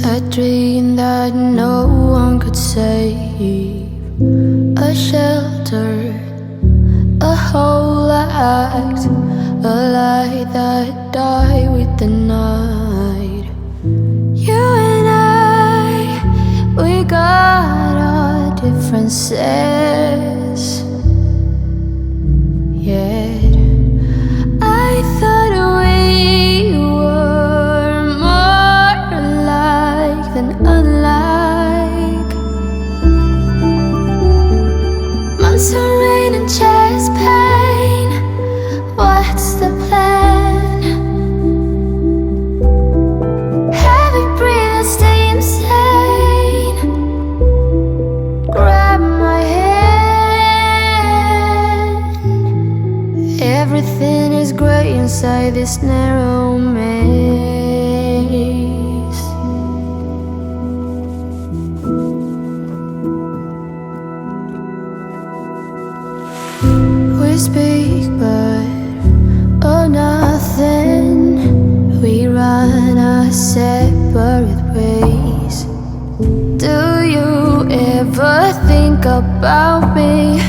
a dream that no one could save, a shelter, a whole act, a light that died with the night. You and I, we got our differences, yet I thought we were more alike than unlike. Months of rain and chest pain, what's the plan? Heavy breathing, stay insane. Grab my hand. Everything is great inside this narrow maze. We speak but oh nothing. We run our separate ways. Do you ever think about me?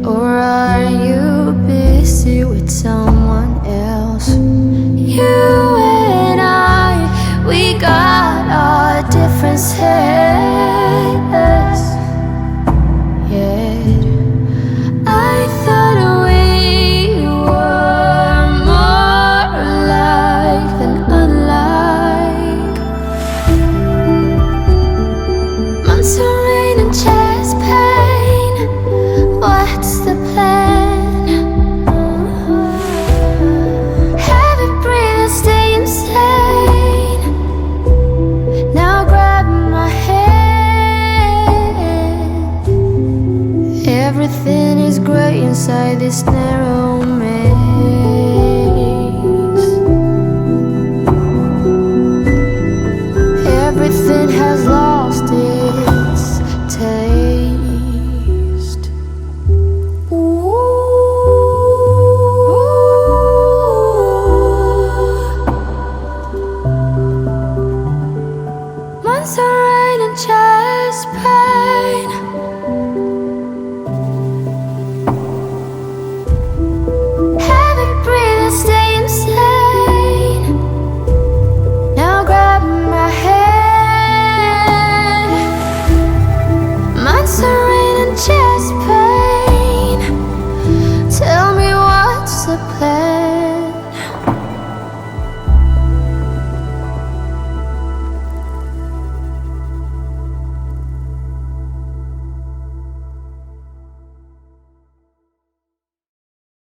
Or are you busy with someone else? You and I, we got our differences, yet I thought we were more alike than unlike. Months of rain and chest pain, what's the plan? Heavy breathing, stay insane. Now grab my hand. Everything is great inside this narrow maze. Everything has lost its taste. Months of rain and chest pain.